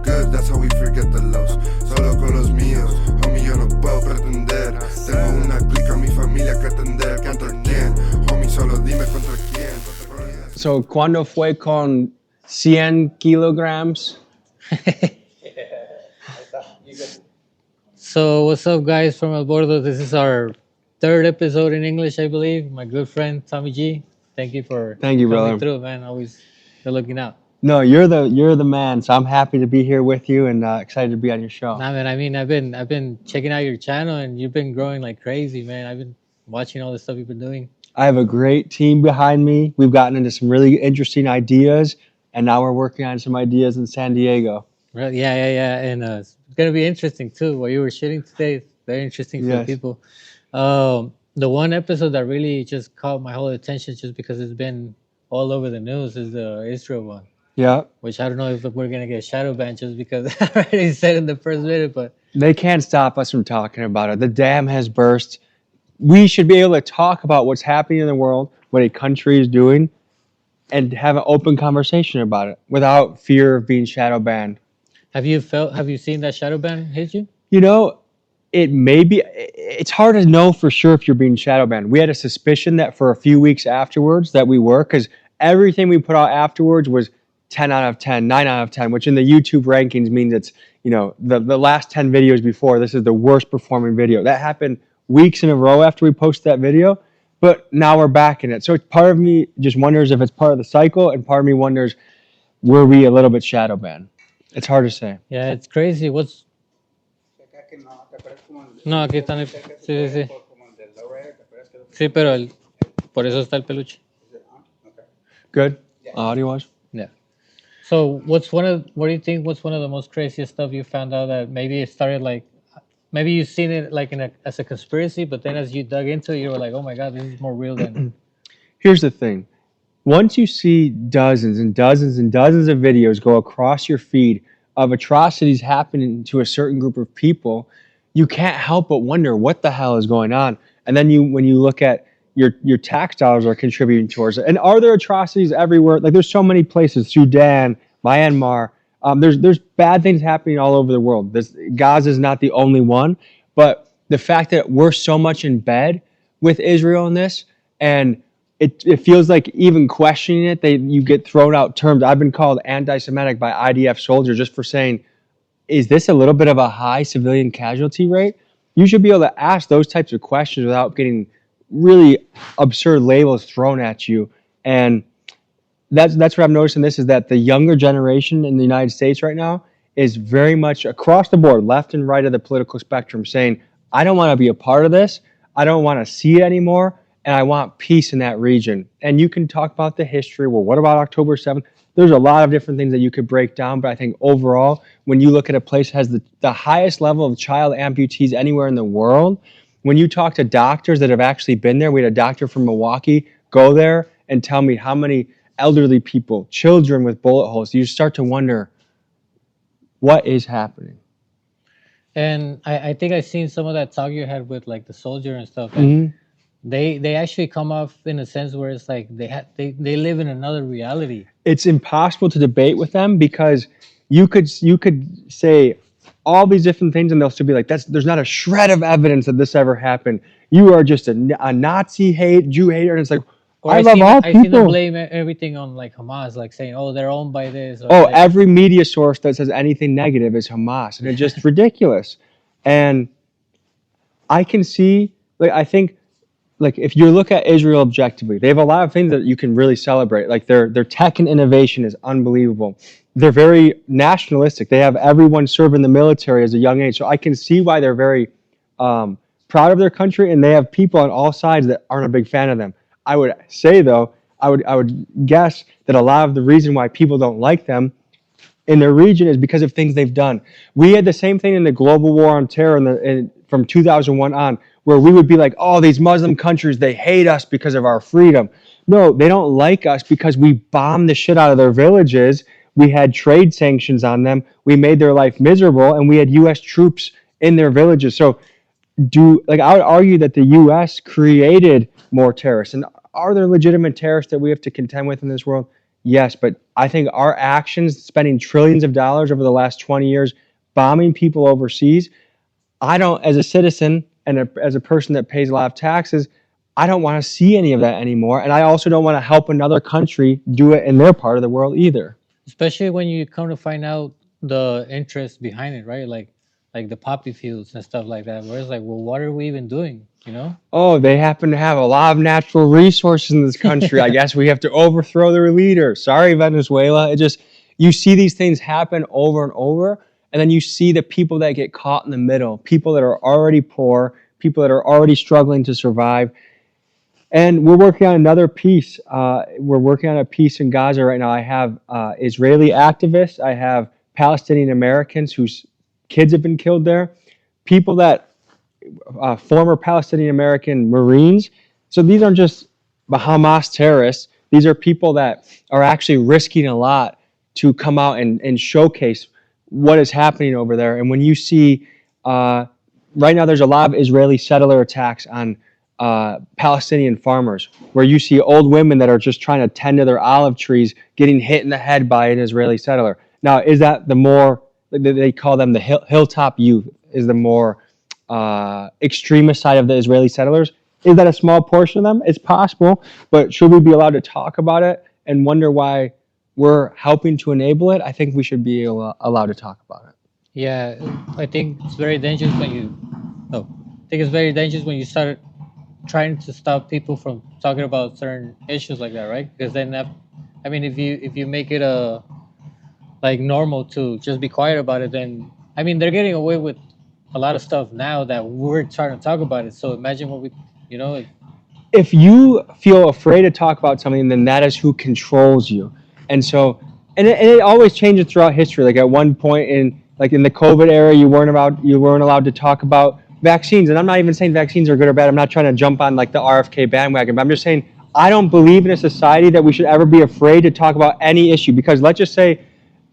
good, that's how we forget the lows. Solo con los míos, homie, yo no puedo pretender. Tengo una clica, mi familia que atender. ¿Contra quién? Homie, solo dime contra quién. So, ¿cuándo fue con 100 kilograms? So, what's up, guys from El Bordo? This is our third episode in English, I believe. My good friend Tommy G. Thank you for Thank you, coming brother. through, man. Always good looking out. No, you're the man. So I'm happy to be here with you and excited to be on your show. Nah, man. I mean, I've been checking out your channel, and you've been growing like crazy, man. I've been watching all the stuff you've been doing. I have a great team behind me. We've gotten into some really interesting ideas, and now we're working on some ideas in San Diego. Really? Yeah. And it's gonna be interesting too. What you were shooting today is very interesting for Yes. people. The one episode that really just caught my whole attention, just because it's been all over the news, is the Israel one. Yeah. Which I don't know if we're gonna get shadow banned just because I already said in the first minute, but They can't stop us from talking about it. The dam has burst. We should be able to talk about what's happening in the world, what a country is doing, and have an open conversation about it without fear of being shadow banned. have you seen that shadow ban hit you? You know, it's hard to know for sure if you're being shadow banned. We had a suspicion that for a few weeks afterwards that we were, because everything we put out afterwards was 10 out of 10, 9 out of 10, which in the YouTube rankings means it's, the last 10 videos before, this is the worst performing video. That happened weeks in a row after we posted that video, but now we're back in it. So part of me just wonders if it's part of the cycle, and part of me wonders, were we a little bit shadow banned? It's hard to say. Yeah, it's crazy. No, aquí están. Sí. Sí, pero por eso está el peluche. Good? Audio-wise? Yeah. So what do you think? What's one of the most craziest stuff you found out that maybe it started like, maybe you've seen it like as a conspiracy, but then as you dug into it, you were like, oh my God, this is more real than. Here's the thing. Once you see dozens and dozens and dozens of videos go across your feed of atrocities happening to a certain group of people, you can't help but wonder what the hell is going on. And then when you look at your tax dollars are contributing towards it. And are there atrocities everywhere? Like, there's so many places, Sudan, Myanmar. There's bad things happening all over the world. Gaza is not the only one, but the fact that we're so much in bed with Israel in this, and it feels like even questioning it, you get thrown out terms. I've been called anti-Semitic by IDF soldiers just for saying, is this a little bit of a high civilian casualty rate? You should be able to ask those types of questions without getting really absurd labels thrown at you. And that's what I'm noticing this, is that the younger generation in the United States right now is very much across the board, left and right of the political spectrum, saying, I don't want to be a part of this. I don't want to see it anymore. And I want peace in that region. And you can talk about the history. Well, what about October 7th? There's a lot of different things that you could break down. But I think overall, when you look at a place that has the highest level of child amputees anywhere in the world, when you talk to doctors that have actually been there, we had a doctor from Milwaukee go there and tell me how many elderly people, children with bullet holes, you start to wonder, what is happening? And I think I've seen some of that talk you had with like the soldier and stuff. And they actually come off in a sense where it's like they live in another reality. It's impossible to debate with them, because you could say all these different things and they'll still be like, there's not a shred of evidence that this ever happened. You are just a Nazi Jew hater. And it's like, I love all people. I see them blame everything on like Hamas, like saying, oh, they're owned by this. Oh, every media source that says anything negative is Hamas. And it's just ridiculous. And I can see, I think, if you look at Israel objectively, they have a lot of things that you can really celebrate. Like their tech and innovation is unbelievable. They're very nationalistic. They have everyone serve in the military as a young age. So I can see why they're very proud of their country, and they have people on all sides that aren't a big fan of them. I would say, though, I would guess that a lot of the reason why people don't like them in their region is because of things they've done. We had the same thing in the global war on terror from 2001 on, where we would be like, oh, these Muslim countries, they hate us because of our freedom. No, they don't like us because we bombed the shit out of their villages. We had trade sanctions on them. We made their life miserable, and we had U.S. troops in their villages. So I would argue that the U.S. created more terrorists. And are there legitimate terrorists that we have to contend with in this world? Yes, but I think our actions, spending trillions of dollars over the last 20 years, bombing people overseas, I don't, as a citizen and as a person that pays a lot of taxes, I don't want to see any of that anymore. And I also don't want to help another country do it in their part of the world either. Especially when you come to find out the interest behind it, right? Like the poppy fields and stuff like that. Where it's like, well, what are we even doing? You know? Oh, they happen to have a lot of natural resources in this country. I guess we have to overthrow their leader. Sorry, Venezuela. It just, you see these things happen over and over, and then you see the people that get caught in the middle, people that are already poor, people that are already struggling to survive. And we're working on another piece. We're working on a piece in Gaza right now. I have Israeli activists. I have Palestinian Americans whose kids have been killed there. People that former Palestinian American Marines. So these aren't just Hamas terrorists. These are people that are actually risking a lot to come out and showcase what is happening over there. And when you see, right now there's a lot of Israeli settler attacks on Palestinian farmers, where you see old women that are just trying to tend to their olive trees getting hit in the head by an Israeli settler. Now, is that the more, they call them the hilltop youth, is the more extremist side of the Israeli settlers? Is that a small portion of them? It's possible, but should we be allowed to talk about it and wonder why we're helping to enable it? I think we should be allowed to talk about it. Yeah, I think it's very dangerous when you. Oh, I think it's very dangerous when you start trying to stop people from talking about certain issues like that, right? Because then, I mean, if you make it a like normal to just be quiet about it, then I mean they're getting away with a lot of stuff now that we're trying to talk about it. So imagine what we, you know, If you feel afraid to talk about something, then that is who controls you. And so, and it always changes throughout history. Like at one point in the COVID era, you weren't allowed to talk about vaccines. And I'm not even saying vaccines are good or bad. I'm not trying to jump on like the RFK bandwagon, but I'm just saying I don't believe in a society that we should ever be afraid to talk about any issue. Because let's just say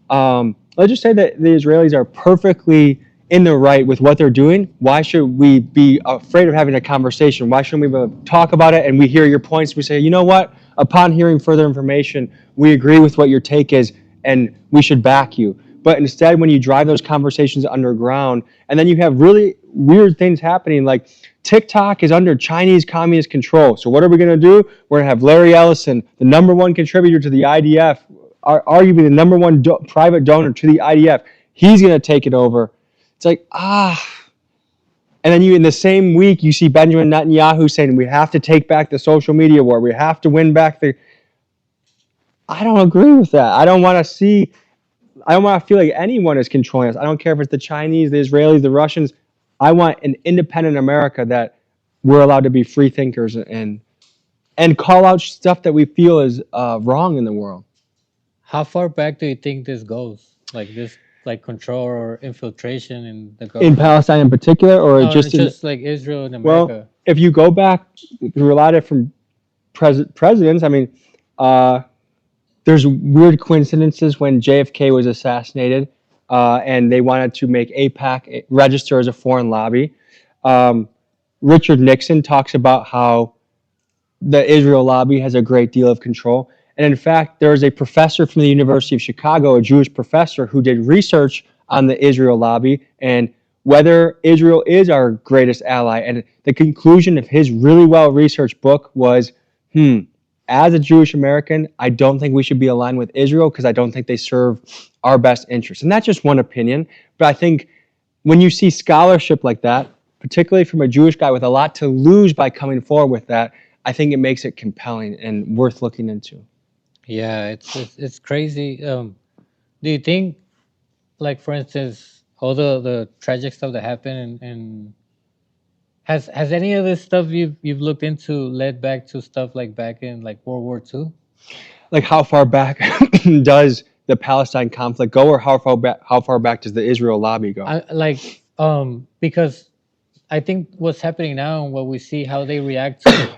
that the Israelis are perfectly in the right with what they're doing. Why should we be afraid of having a conversation? Why shouldn't we be able to talk about it and we hear your points? We say, you know what? Upon hearing further information, we agree with what your take is and we should back you. But instead, when you drive those conversations underground, and then you have really weird things happening, like TikTok is under Chinese communist control. So what are we going to do? We're going to have Larry Ellison, the #1 contributor to the IDF, arguably the #1 private donor to the IDF. He's going to take it over. It's like, and then in the same week, you see Benjamin Netanyahu saying, we have to take back the social media war. We have to win back I don't agree with that. I don't want to feel like anyone is controlling us. I don't care if it's the Chinese, the Israelis, the Russians. I want an independent America that we're allowed to be free thinkers and call out stuff that we feel is wrong in the world. how far back do you think this goes? Like this, like control or infiltration in the In government? Palestine in particular, or No, just just like Israel and America. well, if you go back through a lot of different presidents, I mean, there's weird coincidences when JFK was assassinated, and they wanted to make AIPAC register as a foreign lobby. Richard Nixon talks about how the Israel lobby has a great deal of control. And in fact, there is a professor from the University of Chicago, a Jewish professor, who did research on the Israel lobby and whether Israel is our greatest ally. And the conclusion of his really well-researched book was, as a Jewish American, I don't think we should be aligned with Israel because I don't think they serve our best interests. And that's just one opinion. But I think when you see scholarship like that, particularly from a Jewish guy with a lot to lose by coming forward with that, I think it makes it compelling and worth looking into. Yeah, it's crazy. Do you think, like for instance, all the tragic stuff that happened and has any of this stuff you've looked into led back to stuff like back in like World War II? Like how far back does the Palestine conflict go, or how far back does the Israel lobby go? Because I think what's happening now and what we see how they react to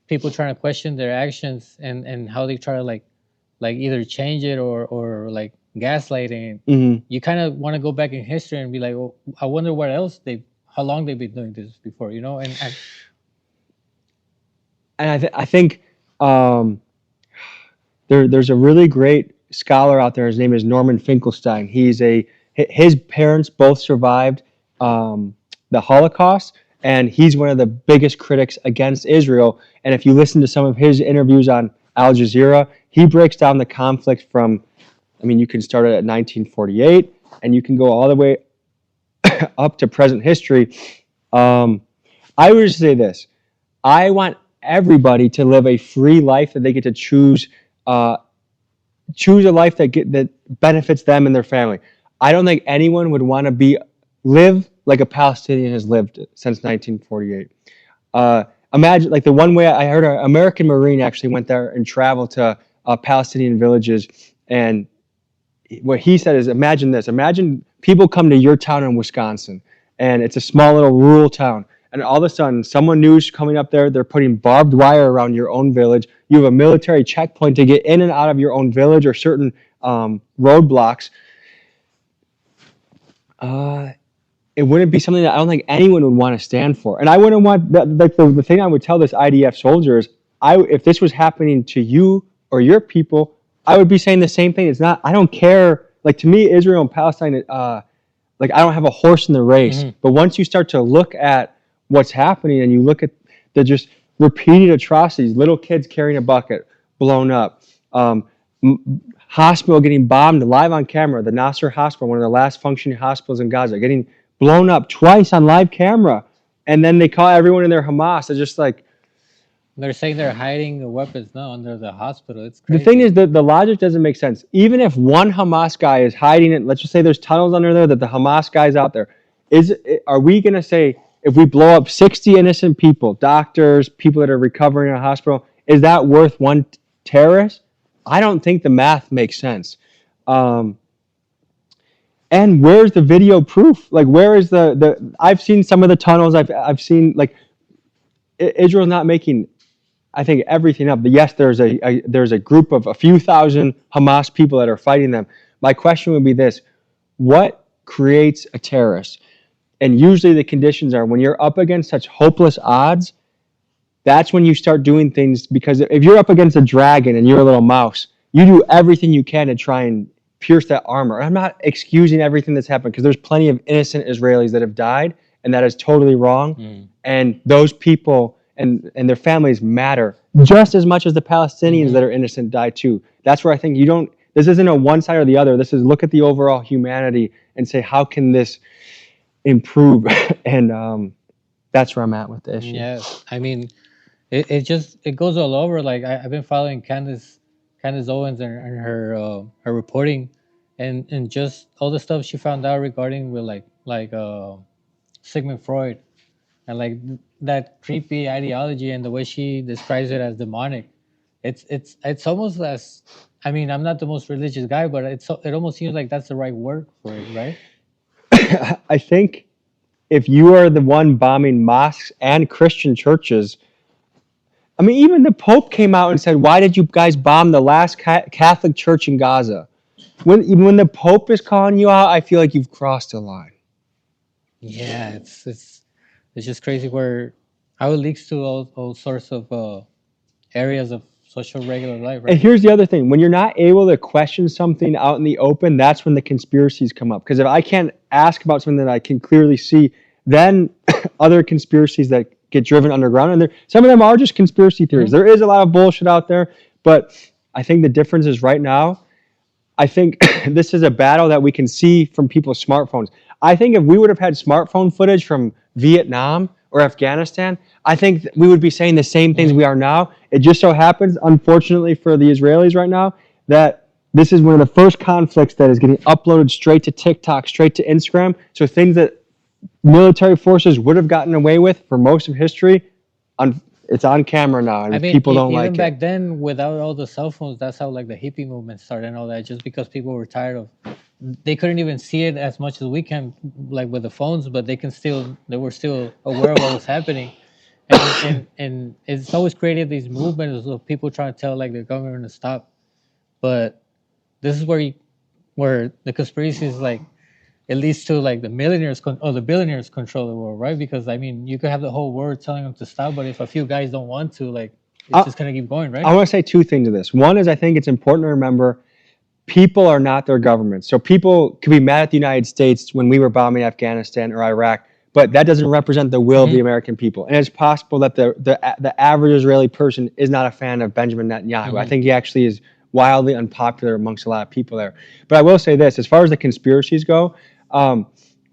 people trying to question their actions and how they try to like either change it or like gaslighting. You kind of want to go back in history and be like, well, I wonder what else how long they've been doing this before, you know? And I think There's a really great scholar out there. His name is Norman Finkelstein. His parents both survived the Holocaust, and he's one of the biggest critics against Israel. And if you listen to some of his interviews on Al Jazeera, he breaks down the conflict from, I mean, you can start it at 1948, and you can go all the way up to present history. I would just say this: I want everybody to live a free life that they get to choose. Choose a life that benefits them and their family. I don't think anyone would want to live like a Palestinian has lived since 1948. Imagine, like, the one way I heard, an American Marine actually went there and traveled to Palestinian villages, and what he said is, imagine this: imagine people come to your town in Wisconsin, and it's a small little rural town, and all of a sudden someone new's coming up there. They're putting barbed wire around your own village. You have a military checkpoint to get in and out of your own village, or certain roadblocks. It wouldn't be something that I don't think anyone would want to stand for. And I wouldn't want that. Like, the thing I would tell this IDF soldier is, if this was happening to you or your people, I would be saying the same thing. It's not, I don't care. Like, to me, Israel and Palestine, like, I don't have a horse in the race. Mm-hmm. But once you start to look at what's happening, and you look at the just repeated atrocities, little kids carrying a bucket, blown up, hospital getting bombed live on camera, the Nasser Hospital, one of the last functioning hospitals in Gaza, getting blown up twice on live camera. And then they call everyone in their Hamas. They're just like, They're saying they're hiding the weapons now under the hospital. It's crazy. the thing is that the logic doesn't make sense. Even if one Hamas guy is hiding it, let's just say there's tunnels under there that the Hamas guy's out there. Are we going to say, if we blow up 60 innocent people, doctors, people that are recovering in a hospital, is that worth one terrorist? I don't think the math makes sense. And where's the video proof? Like, where is the I've seen some of the tunnels. I've seen, like, Israel's not making, I think, everything up. But yes, there's a group of a few thousand Hamas people that are fighting them. My question would be this: what creates a terrorist? And usually the conditions are, when you're up against such hopeless odds, that's when you start doing things. Because if you're up against a dragon and you're a little mouse, you do everything you can to try and pierce that armor. And I'm not excusing everything that's happened, because there's plenty of innocent Israelis that have died, and that is totally wrong. And those people and their families matter just as much as the Palestinians that are innocent die too. That's where I think this isn't a one side or the other. This is, look at the overall humanity and say, how can this improve? And that's where I'm at with the issue. Yeah, I mean, it goes all over. Like, I've been following Candace Owens and her reporting, and just all the stuff she found out regarding with like Sigmund Freud, and like that creepy ideology, and the way she describes it as demonic. It's almost as, I mean, I'm not the most religious guy, but it almost seems like that's the right word for it, right? I think if you are the one bombing mosques and Christian churches, I mean, even the Pope came out and said, "Why did you guys bomb the last Catholic church in Gaza?" When the Pope is calling you out, I feel like you've crossed a line. Yeah, it's just crazy how it leaks to all sorts of areas of social regular life, right? And here's the other thing: when you're not able to question something out in the open, that's when the conspiracies come up. Because if I can't ask about something that I can clearly see, then other conspiracies that get driven underground, and some of them are just conspiracy theories. There is a lot of bullshit out there, but I think the difference is, right now, I think this is a battle that we can see from people's smartphones. I think if we would have had smartphone footage from Vietnam or Afghanistan, I think we would be saying the same things we are now. It just so happens, unfortunately for the Israelis right now, that this is one of the first conflicts that is getting uploaded straight to TikTok, straight to Instagram. So things that military forces would have gotten away with for most of history, it's on camera now, and people don't like it. Even back then, without all the cell phones, that's how like the hippie movement started and all that. Just because people were tired of, they couldn't even see it as much as we can, like with the phones, but they were still aware of what was happening, and it's always created these movements of people trying to tell like the government to stop. But this is where the conspiracy is like, it leads to like the millionaires or the billionaires control the world, right? Because I mean, you could have the whole world telling them to stop, but if a few guys don't want to, like, it's just gonna keep going, right? I want to say two things to this. One is I think it's important to remember people are not their government. So people could be mad at the United States when we were bombing Afghanistan or Iraq, but that doesn't represent the will of the American people. And it's possible that the average Israeli person is not a fan of Benjamin Netanyahu. I think he actually is wildly unpopular amongst a lot of people there. But I will say this, as far as the conspiracies go,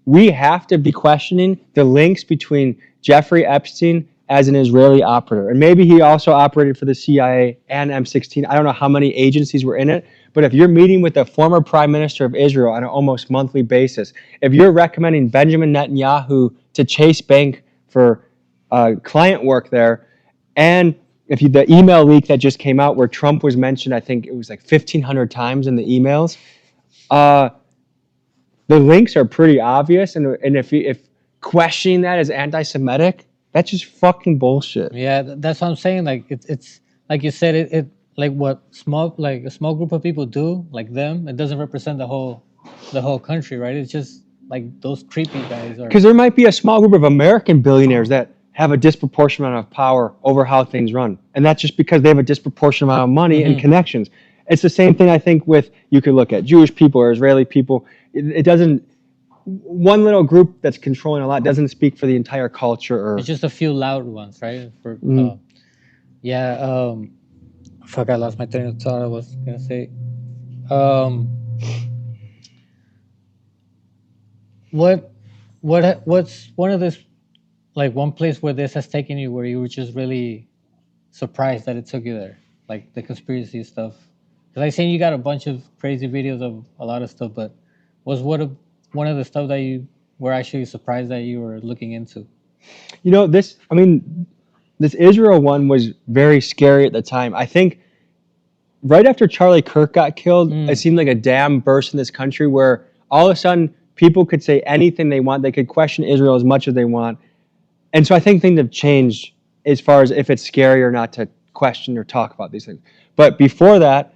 we have to be questioning the links between Jeffrey Epstein as an Israeli operator. And maybe he also operated for the CIA and M16. I don't know how many agencies were in it, but if you're meeting with the former prime minister of Israel on an almost monthly basis, if you're recommending Benjamin Netanyahu to Chase Bank for client work there, and if you, the email leak that just came out where Trump was mentioned, I think it was like 1,500 times in the emails, the links are pretty obvious. And if questioning that as anti-Semitic, that's just fucking bullshit. Yeah, that's what I'm saying. Like it's like you said, it like what a small group of people do, like them, it doesn't represent the whole country, right? It's just like those creepy guys. Because there might be a small group of American billionaires that have a disproportionate amount of power over how things run, and that's just because they have a disproportionate amount of money and connections. It's the same thing I think with, you could look at Jewish people or Israeli people. It doesn't. One little group that's controlling a lot doesn't speak for the entire culture. Or it's just a few loud ones, right? Fuck, I lost my train of thought. I was gonna say, what's one of this, like one place where this has taken you, where you were just really surprised that it took you there, like the conspiracy stuff? Because I seen you got a bunch of crazy videos of a lot of stuff, but was one of the stuff that you were actually surprised that you were looking into? You know, this Israel one was very scary at the time. I think right after Charlie Kirk got killed, it seemed like a dam burst in this country where all of a sudden people could say anything they want. They could question Israel as much as they want. And so I think things have changed as far as if it's scary or not to question or talk about these things. But before that,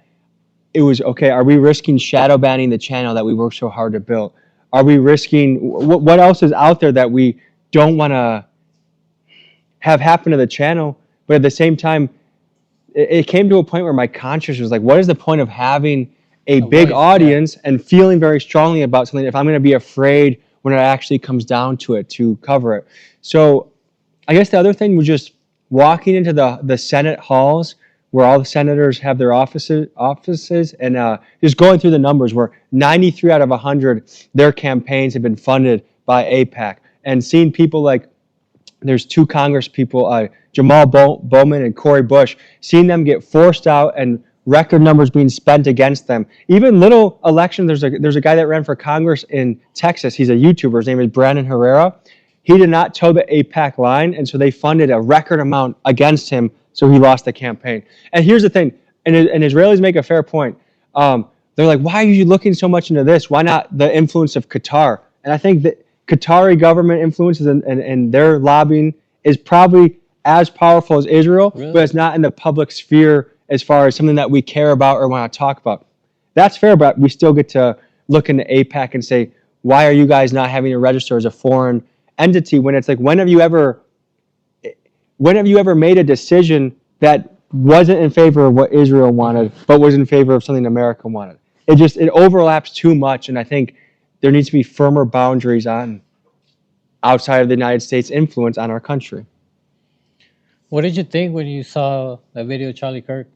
it was, okay, are we risking shadow banning the channel that we worked so hard to build? Are we risking, what else is out there that we don't want to have happen to the channel? But at the same time, it came to a point where my conscience was like, what is the point of having a big audience and feeling very strongly about something if I'm going to be afraid when it actually comes down to it to cover it? So I guess the other thing was just walking into the Senate halls where all the senators have their offices and just going through the numbers where 93 out of 100, their campaigns have been funded by AIPAC. And seeing people like, there's two Congress people, Jamal Bowman and Cori Bush, seeing them get forced out and record numbers being spent against them. Even little elections, there's a guy that ran for Congress in Texas. He's a YouTuber. His name is Brandon Herrera. He did not toe the AIPAC line, and so they funded a record amount against him, so he lost the campaign. And here's the thing, and Israelis make a fair point. They're like, why are you looking so much into this? Why not the influence of Qatar? And I think that Qatari government influences and their lobbying is probably as powerful as Israel, but it's not in the public sphere as far as something that we care about or want to talk about. That's fair, but we still get to look into AIPAC and say, why are you guys not having to register as a foreign entity? When it's like, when have you ever made a decision that wasn't in favor of what Israel wanted, but was in favor of something America wanted? It overlaps too much, and I think there needs to be firmer boundaries on outside of the United States influence on our country. What did you think when you saw that video of Charlie Kirk?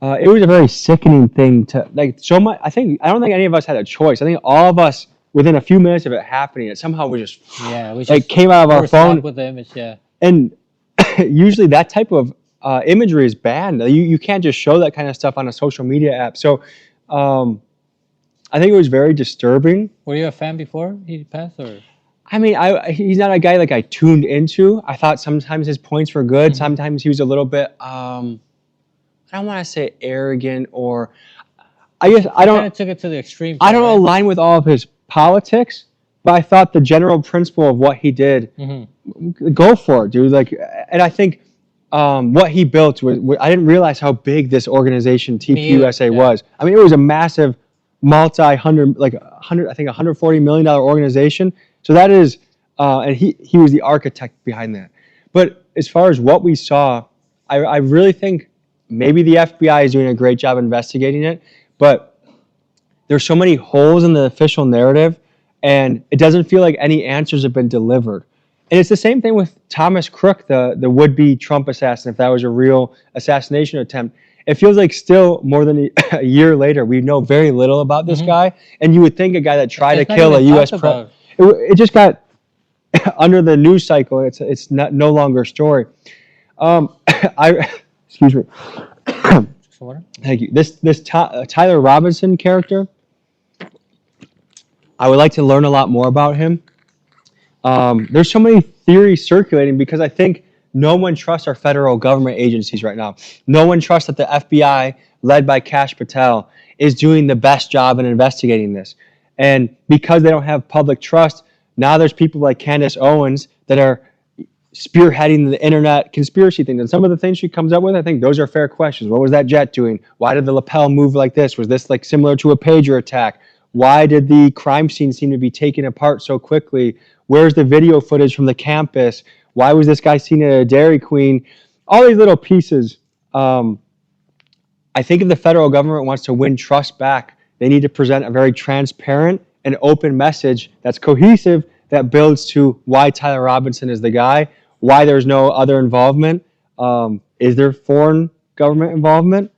It was a very sickening thing to like. So much. I don't think any of us had a choice. I think all of us, within a few minutes of it happening, it somehow was just came out of our phone with the image. Yeah, and usually that type of imagery is banned. You can't just show that kind of stuff on a social media app. So I think it was very disturbing. Were you a fan before he passed, or? I mean, he's not a guy like I tuned into. I thought sometimes his points were good. Sometimes he was a little bit, I don't want to say arrogant, or I guess I don't. Kind of took it to the extreme. I don't align with all of his politics, but I thought the general principle of what he did, go for it, dude. Like, and I think what he built was, I didn't realize how big this organization TPUSA was. I mean, it was a massive, $140 million organization. So that is, and he was the architect behind that. But as far as what we saw, I really think maybe the FBI is doing a great job investigating it, but there's so many holes in the official narrative, and it doesn't feel like any answers have been delivered. And it's the same thing with Thomas Crook, the would-be Trump assassin, if that was a real assassination attempt. It feels like still more than a year later, we know very little about this guy. And you would think a guy that tried to kill a U.S. president, it just got under the news cycle. It's not no longer a story. Excuse me. Thank you. This Tyler Robinson character, I would like to learn a lot more about him. There's so many theories circulating because I think no one trusts our federal government agencies right now. No one trusts that the FBI, led by Kash Patel, is doing the best job in investigating this. And because they don't have public trust, now there's people like Candace Owens that are spearheading the internet conspiracy things. And some of the things she comes up with, I think those are fair questions. What was that jet doing? Why did the lapel move like this? Was this like similar to a pager attack? Why did the crime scene seem to be taken apart so quickly? Where's the video footage from the campus? Why was this guy seen at a Dairy Queen? All these little pieces. I think if the federal government wants to win trust back, they need to present a very transparent and open message that's cohesive, that builds to why Tyler Robinson is the guy, why there's no other involvement. Is there foreign government involvement?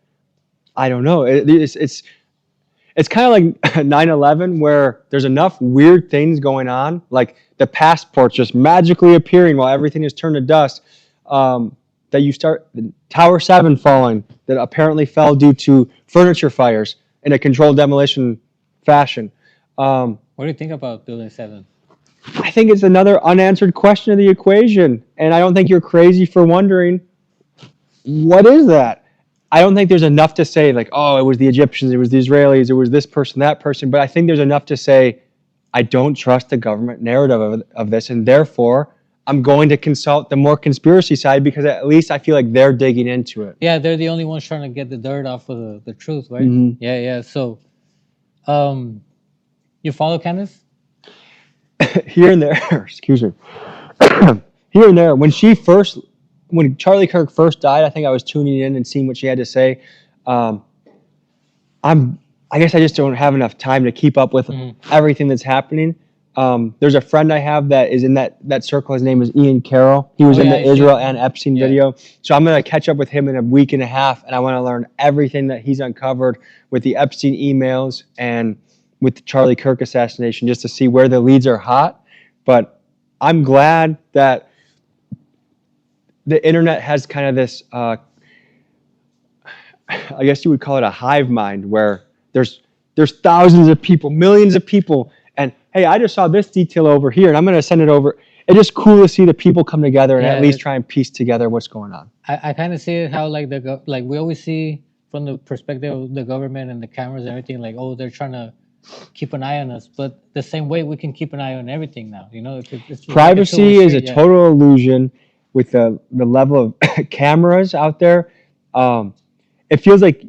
I don't know. It's kind of like 9/11, where there's enough weird things going on, like the passports just magically appearing while everything is turned to dust, that you start Tower 7 falling, that apparently fell due to furniture fires in a controlled demolition fashion. What do you think about Building 7? I think it's another unanswered question of the equation, and I don't think you're crazy for wondering, what is that? I don't think there's enough to say, like, oh, it was the Egyptians, it was the Israelis, it was this person, that person, but I think there's enough to say, I don't trust the government narrative of this, and therefore, I'm going to consult the more conspiracy side, because at least I feel like they're digging into it. Yeah, they're the only ones trying to get the dirt off of the truth, right? Mm-hmm. Yeah. So, you follow Candace? Here and there, excuse me. Here and there, when Charlie Kirk first died, I think I was tuning in and seeing what she had to say. I guess I just don't have enough time to keep up with everything that's happening. There's a friend I have that is in that circle. His name is Ian Carroll. He was in the Israel and Epstein video. So I'm going to catch up with him in a week and a half, and I want to learn everything that he's uncovered with the Epstein emails and with the Charlie Kirk assassination, just to see where the leads are hot. But I'm glad that the internet has kind of this, I guess you would call it a hive mind, where there's thousands of people, millions of people, and hey, I just saw this detail over here, and I'm going to send it over. It's just cool to see the people come together and at least try and piece together what's going on. I kind of see it how like we always see from the perspective of the government and the cameras and everything, like, oh, they're trying to keep an eye on us, but the same way we can keep an eye on everything now. You know, it's privacy is a total illusion with the level of cameras out there. It feels like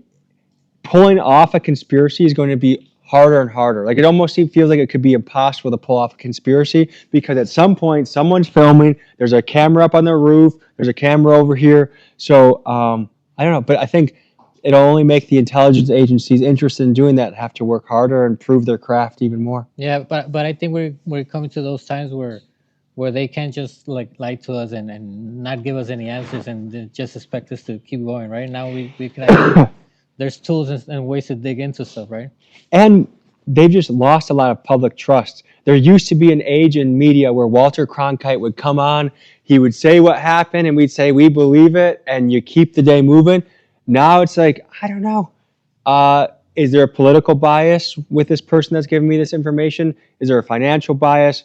pulling off a conspiracy is going to be harder and harder. Like, it almost feels like it could be impossible to pull off a conspiracy, because at some point someone's filming, there's a camera up on the roof, there's a camera over here. So I don't know, but I think it'll only make the intelligence agencies interested in doing that have to work harder and prove their craft even more. Yeah, but I think we're coming to those times where they can't just like lie to us and not give us any answers and just expect us to keep going. Right now, we can actually, there's tools and ways to dig into stuff, right? And they've just lost a lot of public trust. There used to be an age in media where Walter Cronkite would come on, he would say what happened, and we'd say, we believe it, and you keep the day moving. Now it's like, I don't know. Is there a political bias with this person that's giving me this information? Is there a financial bias?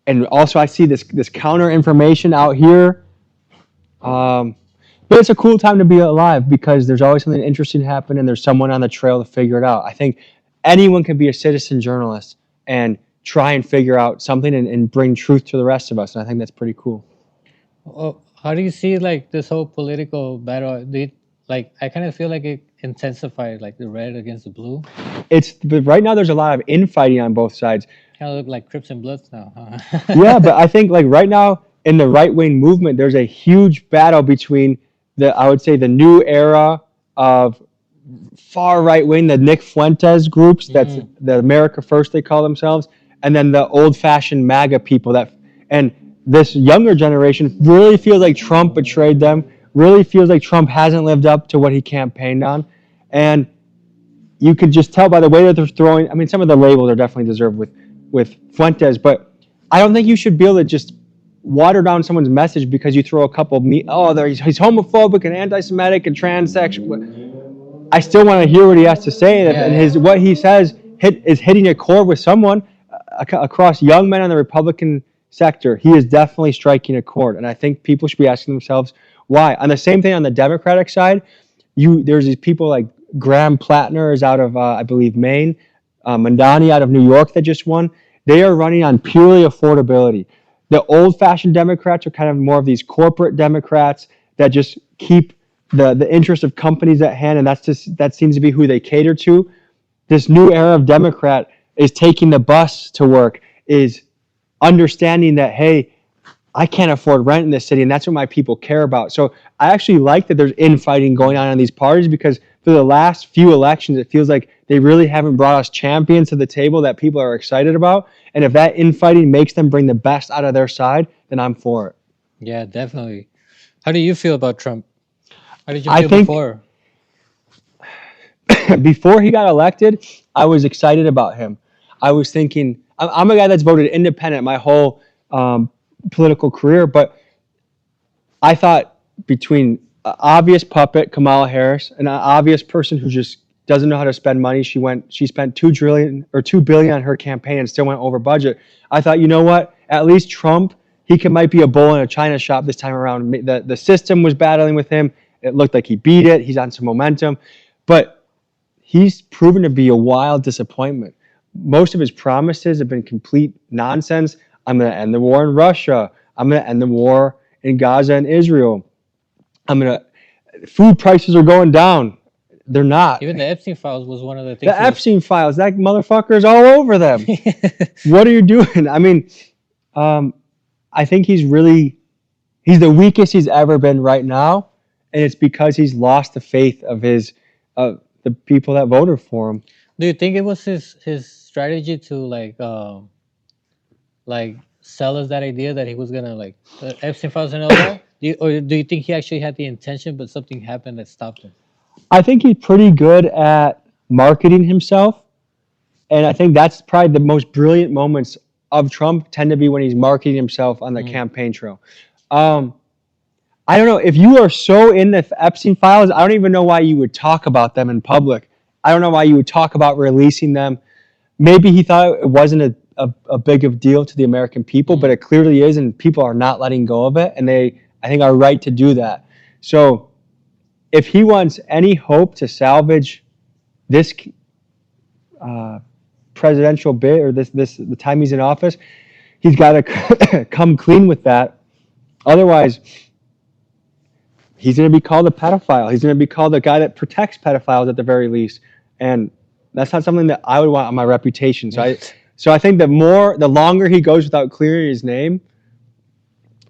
And also, I see this counter information out here. But it's a cool time to be alive, because there's always something interesting happening, and there's someone on the trail to figure it out. I think anyone can be a citizen journalist and try and figure out something and bring truth to the rest of us. And I think that's pretty cool. Well, how do you see like this whole political battle? I kind of feel like it intensified, like the red against the blue. But right now there's a lot of infighting on both sides. Kind of look like Crips and Bloods now, huh? Yeah, but I think like right now in the right-wing movement, there's a huge battle between I would say the new era of far right-wing, the Nick Fuentes groups, that's the America First they call themselves, and then the old-fashioned MAGA people and this younger generation really feels like Trump betrayed them, really feels like Trump hasn't lived up to what he campaigned on, and you could just tell by the way that they're throwing. I mean, some of the labels are definitely deserved with Fuentes, but I don't think you should be able to just water down someone's message because you throw a couple he's homophobic and anti-Semitic and transsexual. I still want to hear what he has to say, and what he says is hitting a chord with someone across young men in the Republican sector. He is definitely striking a chord, and I think people should be asking themselves why. On the same thing on the Democratic side, there's these people like Graham Plattner is out of I believe Maine, Mandani out of New York that just won. They are running on purely affordability. The old-fashioned Democrats are kind of more of these corporate Democrats that just keep the interest of companies at hand, and that seems to be who they cater to. This new era of Democrat is taking the bus to work, is understanding that, hey, I can't afford rent in this city, and that's what my people care about. So I actually like that there's infighting going on in these parties, because for the last few elections, it feels like they really haven't brought us champions to the table that people are excited about. And if that infighting makes them bring the best out of their side, then I'm for it. Yeah, definitely. How do you feel about Trump? How did you feel before? Before he got elected, I was excited about him. I was thinking, I'm a guy that's voted independent my whole political career, but I thought between an obvious puppet, Kamala Harris, and an obvious person who just doesn't know how to spend money. She spent $2 billion on her campaign and still went over budget. I thought, you know what? At least Trump, might be a bull in a china shop this time around. The system was battling with him. It looked like he beat it. He's on some momentum, but he's proven to be a wild disappointment. Most of his promises have been complete nonsense. I'm going to end the war in Russia. I'm going to end the war in Gaza and Israel. Food prices are going down. They're not. Even the Epstein files was one of the things. The Epstein files, that motherfucker is all over them. What are you doing? I mean, I think he's the weakest he's ever been right now, and it's because he's lost the faith of the people that voted for him. Do you think it was his strategy to like sell us that idea that he was gonna like Epstein files and all that? Or do you think he actually had the intention, but something happened that stopped him? I think he's pretty good at marketing himself, and I think that's probably the most brilliant moments of Trump tend to be when he's marketing himself on the campaign trail. I don't know, if you are so in the Epstein files, I don't even know why you would talk about them in public. I don't know why you would talk about releasing them. Maybe he thought it wasn't a big of a deal to the American people, but it clearly is, and people are not letting go of it, and they, I think, are right to do that. So if he wants any hope to salvage this presidential bid, or the time he's in office, he's got to come clean with that. Otherwise, he's going to be called a pedophile. He's going to be called a guy that protects pedophiles at the very least, and that's not something that I would want on my reputation. So I think the longer he goes without clearing his name,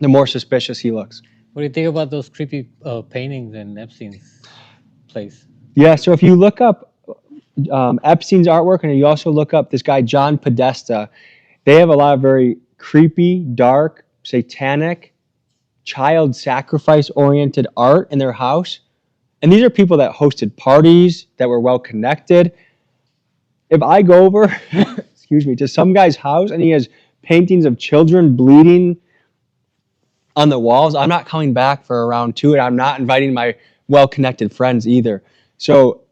the more suspicious he looks. What do you think about those creepy paintings in Epstein's place? Yeah, so if you look up Epstein's artwork, and you also look up this guy John Podesta, they have a lot of very creepy, dark, satanic, child sacrifice-oriented art in their house. And these are people that hosted parties, that were well connected. If I go over, to some guy's house and he has paintings of children bleeding on the walls, I'm not coming back for a round two, and I'm not inviting my well-connected friends either. So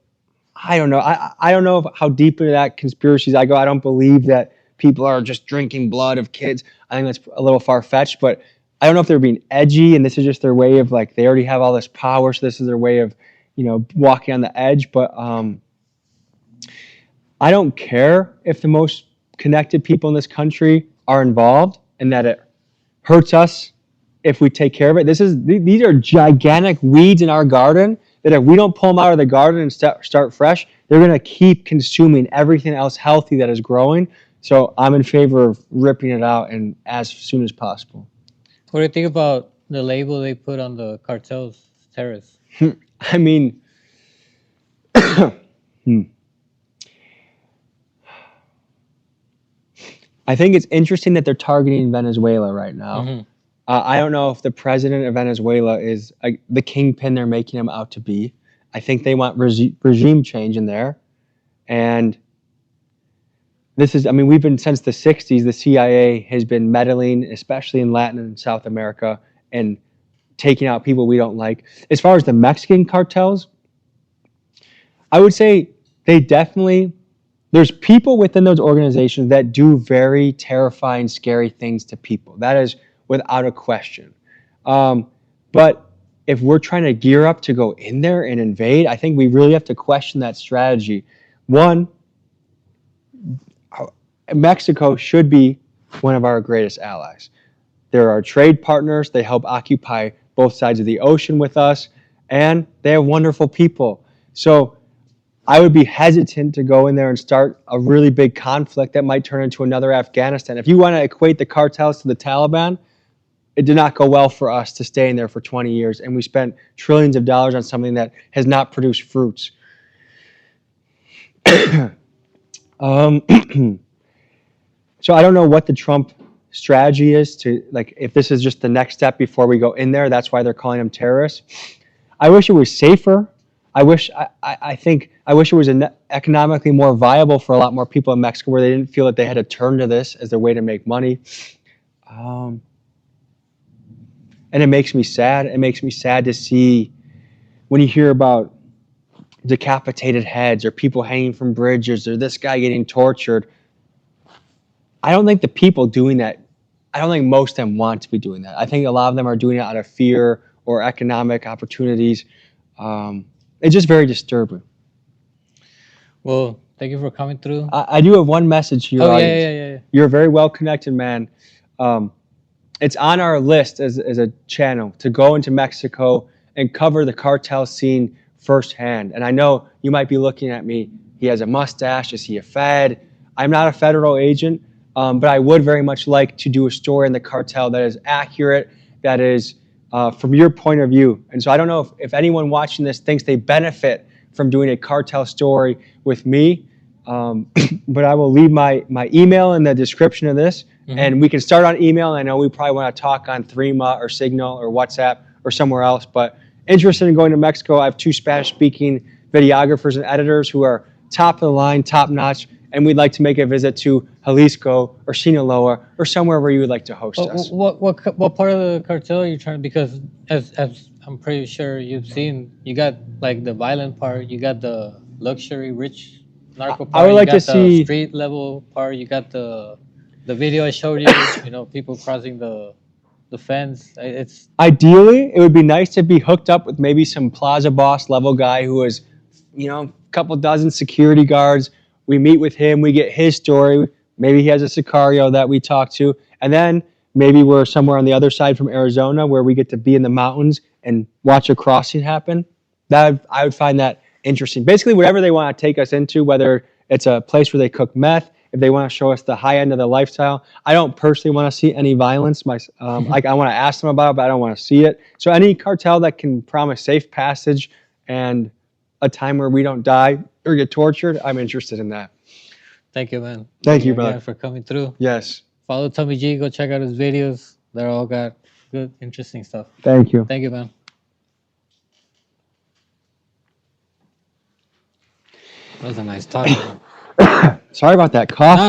I don't know. I don't know how deep into that conspiracies I go. I don't believe that people are just drinking blood of kids. I think that's a little far-fetched, but I don't know if they're being edgy and this is just their way of, like, they already have all this power, so this is their way of, walking on the edge. But I don't care if the most connected people in this country are involved, and that it hurts us if we take care of it. These are gigantic weeds in our garden that if we don't pull them out of the garden and start fresh, they're going to keep consuming everything else healthy that is growing. So I'm in favor of ripping it out and as soon as possible. What do you think about the label they put on the cartels, terrorists? I mean, I think it's interesting that they're targeting Venezuela right now. Mm-hmm. I don't know if the president of Venezuela is the kingpin they're making him out to be. I think they want regime change in there. And this is, I mean, we've been since the 60s, the CIA has been meddling, especially in Latin and South America, and taking out people we don't like. As far as the Mexican cartels, I would say they definitely, there's people within those organizations that do very terrifying, scary things to people. That is without a question. But if we're trying to gear up to go in there and invade, I think we really have to question that strategy. One, Mexico should be one of our greatest allies. They're our trade partners. They help occupy both sides of the ocean with us, and they have wonderful people. So I would be hesitant to go in there and start a really big conflict that might turn into another Afghanistan. If you want to equate the cartels to the Taliban, it did not go well for us to stay in there for 20 years, and we spent trillions of dollars on something that has not produced fruits. So I don't know what the Trump strategy is to, like, if this is just the next step before we go in there. That's why they're calling them terrorists. I wish it was safer. I wish it was economically more viable for a lot more people in Mexico, where they didn't feel that they had to turn to this as their way to make money. And it makes me sad. It makes me sad to see when you hear about decapitated heads or people hanging from bridges or this guy getting tortured. I don't think the people doing that, I don't think most of them want to be doing that. I think a lot of them are doing it out of fear or economic opportunities. It's just very disturbing. Well, thank you for coming through. I do have one message to your audience. Yeah. You're a very well-connected man. It's on our list as a channel to go into Mexico and cover the cartel scene firsthand. And I know you might be looking at me, he has a mustache, is he a Fed? I'm not a federal agent, but I would very much like to do a story in the cartel that is accurate, that is from your point of view. And so I don't know if anyone watching this thinks they benefit from doing a cartel story with me, but I will leave my email in the description of this, and we can start on email. And I know we probably want to talk on Threema or Signal or WhatsApp or somewhere else, but interested in going to Mexico. I have 2 Spanish-speaking videographers and editors who are top of the line, top-notch, and we'd like to make a visit to Jalisco or Sinaloa or somewhere where you would like to host us. What part of the cartel are you trying? Because as I'm pretty sure you've seen, you got like the violent part, you got the luxury rich narco part, I would like you got to see the street level part, you got the video I showed you, people crossing the fence. It's ideally, it would be nice to be hooked up with maybe some Plaza Boss level guy who is, a couple dozen security guards. We meet with him, we get his story. Maybe he has a Sicario that we talk to. And then maybe we're somewhere on the other side from Arizona where we get to be in the mountains and watch a crossing happen. I would find that interesting. Basically, whatever they want to take us into, whether it's a place where they cook meth, if they want to show us the high end of the lifestyle. I don't personally want to see any violence. I want to ask them about it, but I don't want to see it. So any cartel that can promise safe passage and a time where we don't die or get tortured, I'm interested in that. Thank you, man. Thank you, brother, again for coming through. Yes. Follow Tommy G. Go check out his videos. They're all got good, interesting stuff. Thank you. Thank you, man. That was a nice talk. Sorry about that cough.